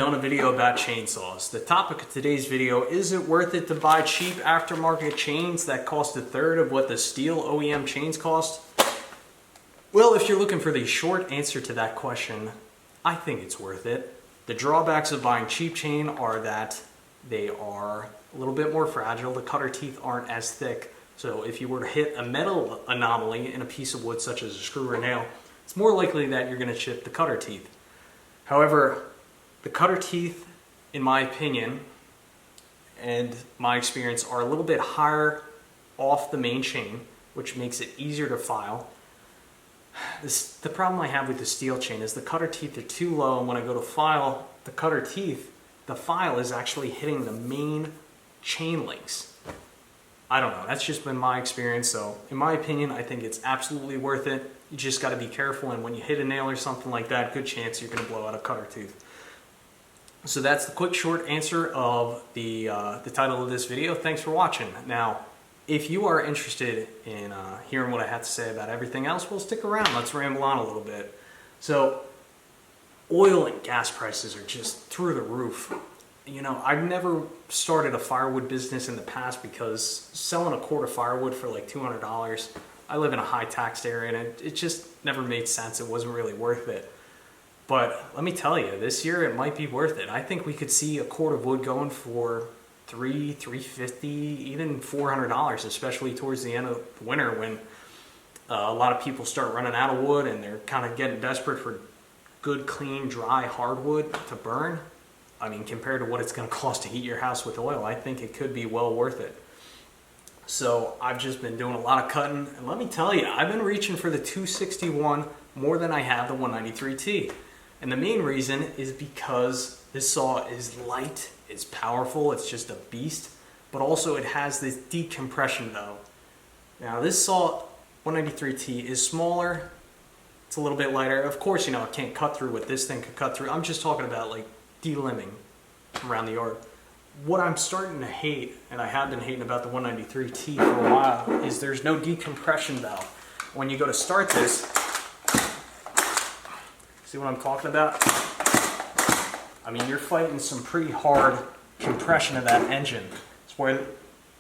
done a video about chainsaws. The topic of today's video, is it worth it to buy cheap aftermarket chains that cost a third of what the steel OEM chains cost? Well, if you're looking for the short answer to that question, I think it's worth it. The drawbacks of buying cheap chain are that they are a little bit more fragile. The cutter teeth aren't as thick. So if you were to hit a metal anomaly in a piece of wood such as a screw or nail, it's more likely that you're going to chip the cutter teeth. However, the cutter teeth, in my opinion, and my experience, are a little bit higher off the main chain, which makes it easier to file. The problem I have with the steel chain is the cutter teeth are too low, and when I go to file the cutter teeth, the file is actually hitting the main chain links. I don't know, that's just been my experience. So in my opinion, I think it's absolutely worth it. You just got to be careful, and when you hit a nail or something like that, good chance you're going to blow out a cutter tooth. So that's the quick short answer of the title of this video. Thanks for watching. Now, if you are interested in hearing what I have to say about everything else, well, stick around. Let's ramble on a little bit. So oil and gas prices are just through the roof. You know, I've never started a firewood business in the past because selling a quart of firewood for like $200, I live in a high taxed area, and it just never made sense. It wasn't really worth it. But let me tell you, this year it might be worth it. I think we could see a quart of wood going for $350, even $400, especially towards the end of the winter when a lot of people start running out of wood and they're kind of getting desperate for good, clean, dry hardwood to burn. I mean, compared to what it's going to cost to heat your house with oil, I think it could be well worth it. So I've just been doing a lot of cutting, and let me tell you, I've been reaching for the 261 more than I have the 193T. And the main reason is because this saw is light, it's powerful, it's just a beast, but also it has this decompression valve. Now this saw 193T is smaller, it's a little bit lighter. Of course, you know, it can't cut through what this thing could cut through. I'm just talking about like delimbing around the yard. What I'm starting to hate, and I have been hating about the 193T for a while, is there's no decompression valve. When you go to start this, see what I'm talking about? I mean, you're fighting some pretty hard compression of that engine. It's where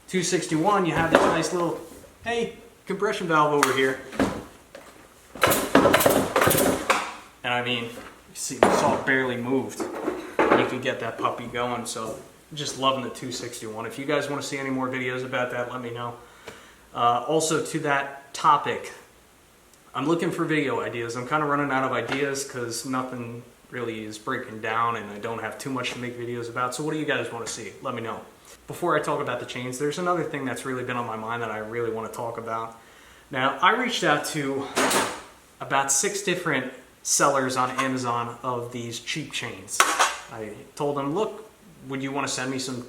261, you have this nice little, hey, compression valve over here. And I mean, you see the saw barely moved. You can get that puppy going. So I'm just loving the 261. If you guys want to see any more videos about that, let me know. Also to that topic, I'm looking for video ideas. I'm kind of running out of ideas because nothing really is breaking down and I don't have too much to make videos about. So what do you guys want to see? Let me know. Before I talk about the chains, there's another thing that's really been on my mind that I really want to talk about. Now, I reached out to about 6 different sellers on Amazon of these cheap chains. I told them, look, would you want to send me some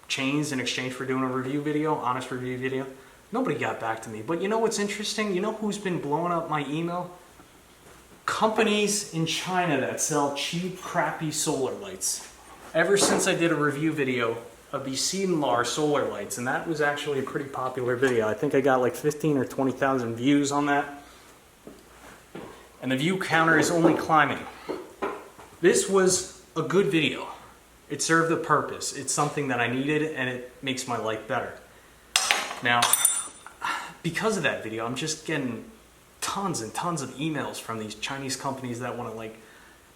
chains in exchange for doing a review video, honest review video? Nobody got back to me. But you know what's interesting? You know who's been blowing up my email? Companies in China that sell cheap, crappy solar lights. Ever since I did a review video of the Seedlar solar lights, and that was actually a pretty popular video. I think I got like 15 or 20,000 views on that. And the view counter is only climbing. This was a good video. It served a purpose. It's something that I needed, and it makes my life better. Now, because of that video, I'm just getting tons and tons of emails from these Chinese companies that want to like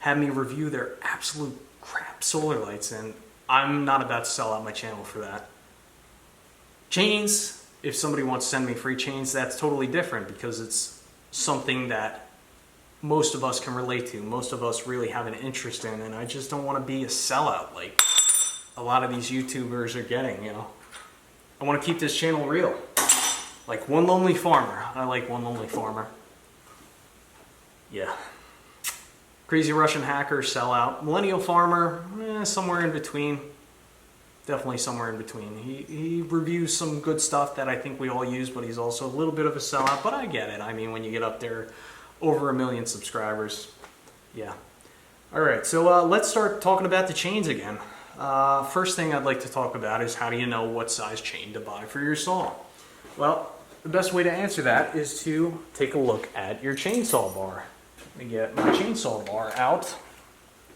have me review their absolute crap solar lights, and I'm not about to sell out my channel for that. Chains, if somebody wants to send me free chains, that's totally different because it's something that most of us can relate to. Most of us really have an interest in, and I just don't want to be a sellout like a lot of these YouTubers are getting, you know. I want to keep this channel real. Like One Lonely Farmer. I like One Lonely Farmer. Yeah. Crazy Russian Hacker, sellout. Millennial Farmer, somewhere in between. Definitely somewhere in between. He reviews some good stuff that I think we all use, but he's also a little bit of a sellout, but I get it. I mean, when you get up there over 1 million subscribers, yeah. All right, so let's start talking about the chains again. First thing I'd like to talk about is how do you know what size chain to buy for your saw? Well, the best way to answer that is to take a look at your chainsaw bar. Let me get my chainsaw bar out.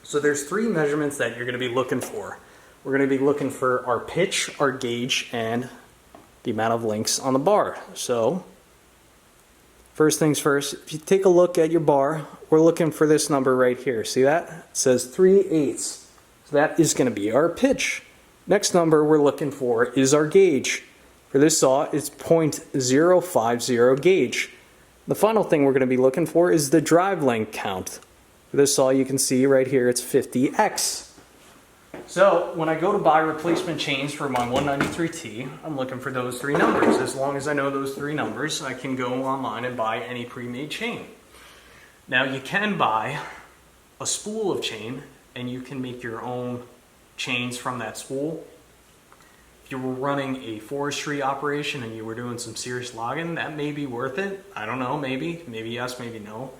So there's three measurements that you're going to be looking for. We're going to be looking for our pitch, our gauge, and the amount of links on the bar. So first things first, if you take a look at your bar, we're looking for this number right here. See that? It says 3/8. So that is going to be our pitch. Next number we're looking for is our gauge. For this saw, it's 0.050 gauge. The final thing we're going to be looking for is the drive length count. For this saw, you can see right here it's 50x. So when I go to buy replacement chains for my 193T, I'm looking for those three numbers. As long as I know those three numbers, I can go online and buy any pre-made chain. Now you can buy a spool of chain and you can make your own chains from that spool. If you were running a forestry operation and you were doing some serious logging, that may be worth it. I don't know, maybe yes, maybe no.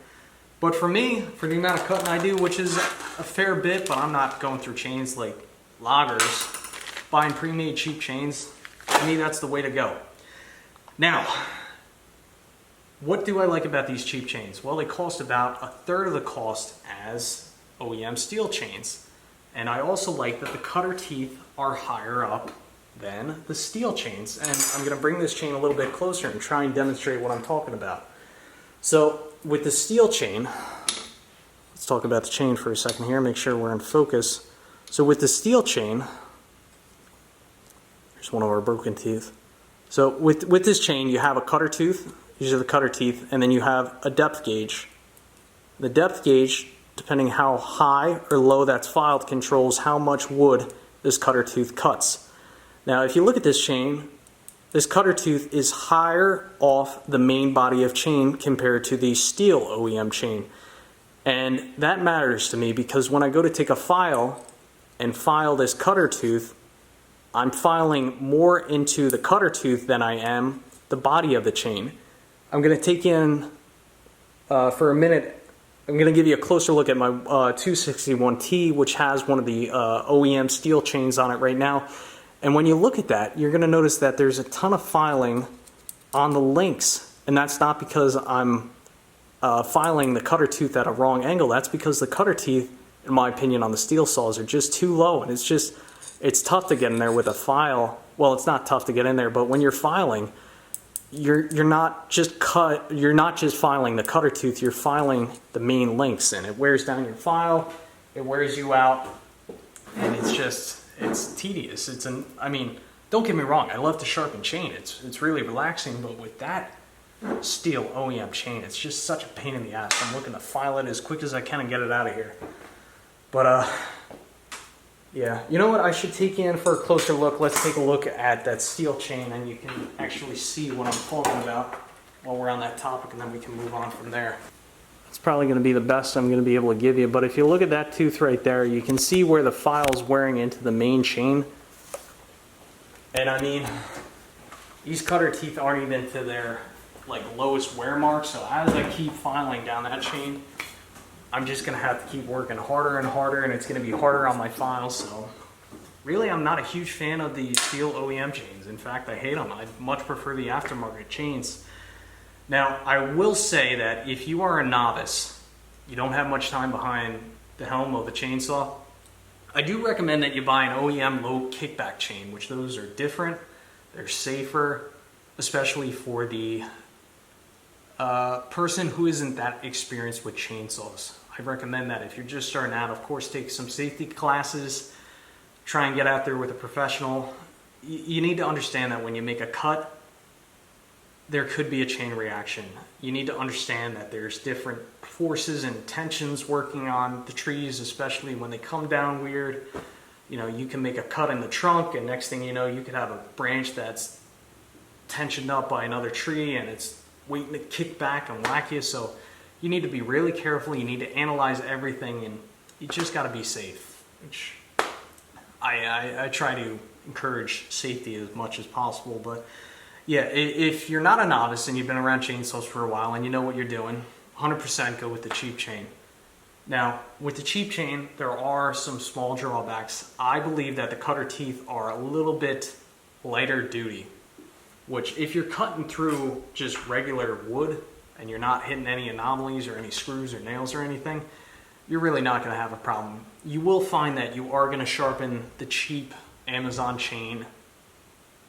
But for me, for the amount of cutting I do, which is a fair bit, but I'm not going through chains like loggers, buying pre-made cheap chains, to me that's the way to go. Now, what do I like about these cheap chains? Well, they cost about a third of the cost as OEM steel chains. And I also like that the cutter teeth are higher up than the steel chains. And I'm going to bring this chain a little bit closer and try and demonstrate what I'm talking about. So with the steel chain, let's talk about the chain for a second here, make sure we're in focus. So with the steel chain, here's one of our broken teeth. So with this chain, you have a cutter tooth, these are the cutter teeth, and then you have a depth gauge. The depth gauge, depending how high or low that's filed, controls how much wood this cutter tooth cuts. Now if you look at this chain, this cutter tooth is higher off the main body of chain compared to the steel OEM chain. And that matters to me because when I go to take a file and file this cutter tooth, I'm filing more into the cutter tooth than I am the body of the chain. I'm going to take in, for a minute, I'm going to give you a closer look at my 261T, which has one of the OEM steel chains on it right now. And when you look at that, you're going to notice that there's a ton of filing on the links. And that's not because I'm filing the cutter tooth at a wrong angle. That's because the cutter teeth, in my opinion, on the steel saws are just too low. And it's tough to get in there with a file. Well, it's not tough to get in there, but when you're filing, you're not just filing the cutter tooth, you're filing the main links. And it wears down your file, it wears you out, and it's tedious. I mean, don't get me wrong, I love to sharpen chain. It's really relaxing, but with that steel OEM chain, it's just such a pain in the ass. I'm looking to file it as quick as I can and get it out of here. But yeah, you know what? I should take you in for a closer look. Let's take a look at that steel chain and you can actually see what I'm talking about while we're on that topic, and then we can move on from there. It's probably going to be the best I'm going to be able to give you, but if you look at that tooth right there, you can see where the file's wearing into the main chain. And I mean, these cutter teeth aren't even to their lowest wear mark, so as I keep filing down that chain, I'm just going to have to keep working harder and harder, and it's going to be harder on my files. So really, I'm not a huge fan of the steel OEM chains. In fact, I hate them. I much prefer the aftermarket chains. Now, I will say that if you are a novice, you don't have much time behind the helm of a chainsaw, I do recommend that you buy an OEM low kickback chain, which those are different, they're safer, especially for the person who isn't that experienced with chainsaws. I recommend that if you're just starting out, of course, take some safety classes, try and get out there with a professional. You need to understand that when you make a cut, there could be a chain reaction. You need to understand that there's different forces and tensions working on the trees, especially when they come down weird. You know, you can make a cut in the trunk, and next thing you know, you could have a branch that's tensioned up by another tree and it's waiting to kick back and whack you. So you need to be really careful. You need to analyze everything, and you just got to be safe, which I try to encourage safety as much as possible. But yeah, if you're not a novice and you've been around chainsaws for a while and you know what you're doing, 100% go with the cheap chain. Now, with the cheap chain, there are some small drawbacks. I believe that the cutter teeth are a little bit lighter duty, which if you're cutting through just regular wood and you're not hitting any anomalies or any screws or nails or anything, you're really not going to have a problem. You will find that you are going to sharpen the cheap Amazon chain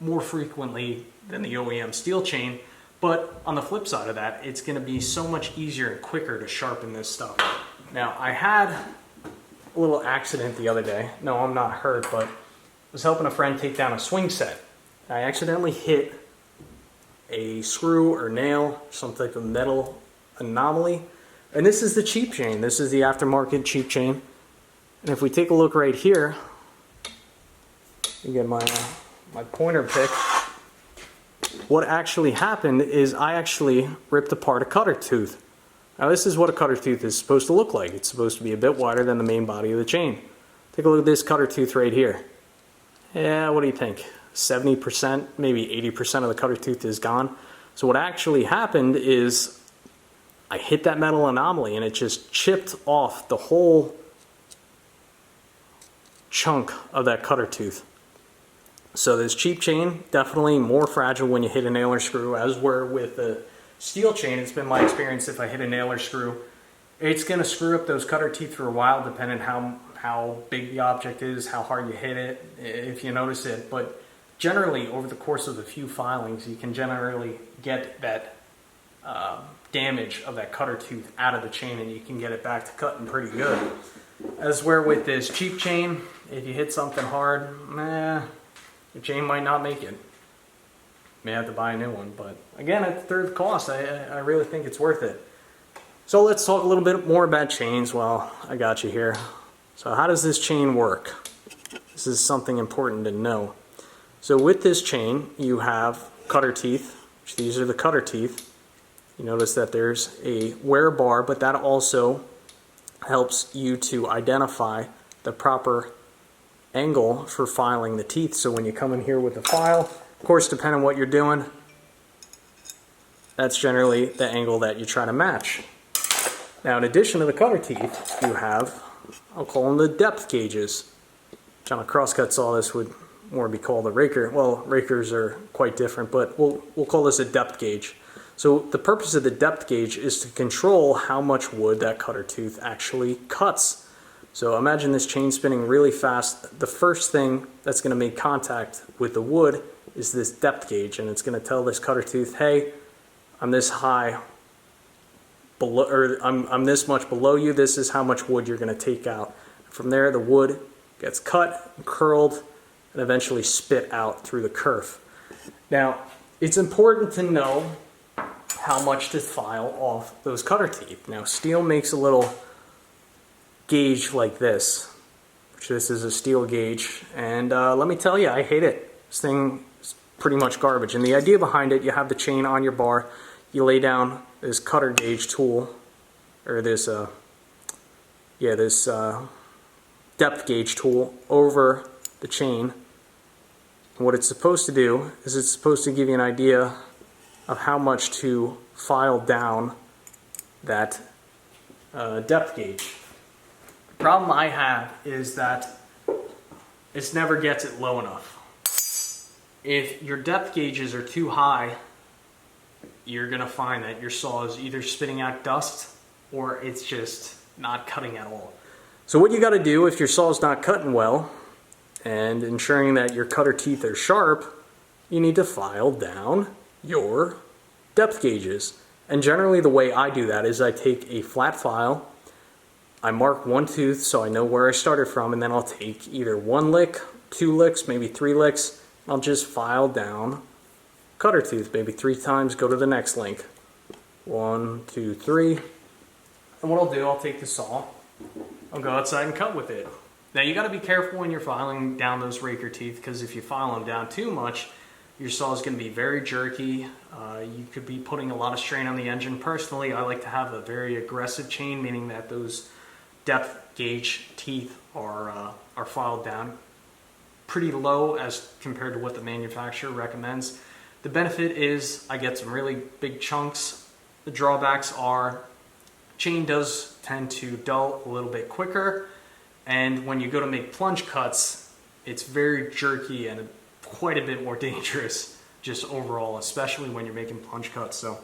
more frequently than the OEM steel chain, but on the flip side of that, it's going to be so much easier and quicker to sharpen this stuff. Now, I had a little accident the other day. No, I'm not hurt, but I was helping a friend take down a swing set. I accidentally hit a screw or nail, some type of metal anomaly. And this is the cheap chain. This is the aftermarket cheap chain. And if we take a look right here, you get my pointer pick. What actually happened is I actually ripped apart a cutter tooth. Now this is what a cutter tooth is supposed to look like. It's supposed to be a bit wider than the main body of the chain. Take a look at this cutter tooth right here. Yeah, what do you think? 70%, maybe 80% of the cutter tooth is gone. So what actually happened is I hit that metal anomaly and it just chipped off the whole chunk of that cutter tooth. So this cheap chain, definitely more fragile when you hit a nail or screw, as were with the steel chain. It's been my experience, if I hit a nail or screw, it's going to screw up those cutter teeth for a while, depending how big the object is, how hard you hit it, if you notice it. But generally, over the course of a few filings, you can generally get that damage of that cutter tooth out of the chain, and you can get it back to cutting pretty good. As where with this cheap chain, if you hit something hard, your chain might not make it. May have to buy a new one, but again, at the third cost, I really think it's worth it. So let's talk a little bit more about chains. Well, I got you here. So how does this chain work? This is something important to know. So with this chain, you have cutter teeth, which these are the cutter teeth. You notice that there's a wear bar, but that also helps you to identify the proper angle for filing the teeth. So when you come in here with the file, of course, depending on what you're doing, that's generally the angle that you try to match. Now, in addition to the cutter teeth, you have, I'll call them the depth gauges. John Crosscut saw this would more be called a raker. Well, rakers are quite different, but we'll call this a depth gauge. So the purpose of the depth gauge is to control how much wood that cutter tooth actually cuts. So imagine this chain spinning really fast. The first thing that's going to make contact with the wood is this depth gauge, and it's going to tell this cutter tooth, hey, I'm this high below, or I'm this much below you. This is how much wood you're going to take out. From there, the wood gets cut, curled, and eventually spit out through the kerf. Now, it's important to know how much to file off those cutter teeth. Now, steel makes a little gauge like this, which this is a steel gauge, and let me tell you, I hate it. This thing is pretty much garbage. And the idea behind it, you have the chain on your bar, you lay down this cutter gauge tool, or this depth gauge tool over the chain. And what it's supposed to do is it's supposed to give you an idea of how much to file down that depth gauge. The problem I have is that it never gets it low enough. If your depth gauges are too high, you're going to find that your saw is either spitting out dust or it's just not cutting at all. So what you got to do if your saw is not cutting well and ensuring that your cutter teeth are sharp, you need to file down your depth gauges. And generally the way I do that is I take a flat file, I mark one tooth so I know where I started from, and then I'll take either one lick, 2 licks, maybe 3 licks. I'll just file down cutter tooth, maybe 3 times, go to the next link. 1, 2, 3. And what I'll do, I'll take the saw, I'll go outside and cut with it. Now you got to be careful when you're filing down those raker teeth, because if you file them down too much, your saw is going to be very jerky. You could be putting a lot of strain on the engine. Personally, I like to have a very aggressive chain, meaning that those depth gauge teeth are filed down pretty low as compared to what the manufacturer recommends. The benefit is I get some really big chunks. The drawbacks are chain does tend to dull a little bit quicker, and when you go to make plunge cuts, it's very jerky and quite a bit more dangerous just overall, especially when you're making plunge cuts. So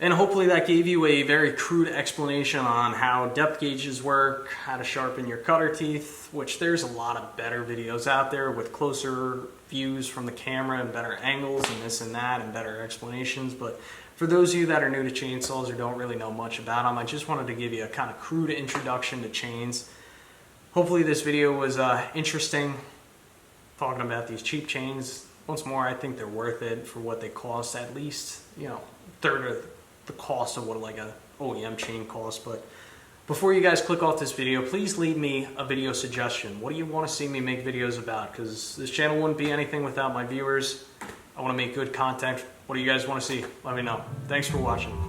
And hopefully that gave you a very crude explanation on how depth gauges work, how to sharpen your cutter teeth, which there's a lot of better videos out there with closer views from the camera and better angles and this and that and better explanations. But for those of you that are new to chainsaws or don't really know much about them, I just wanted to give you a kind of crude introduction to chains. Hopefully this video was interesting, talking about these cheap chains. Once more, I think they're worth it for what they cost, at least, you know, third of the cost of what like a OEM chain costs. But before you guys click off this video, please leave me a video suggestion. What do you want to see me make videos about? Because this channel wouldn't be anything without my viewers. I want to make good content. What do you guys want to see? Let me know. Thanks for watching.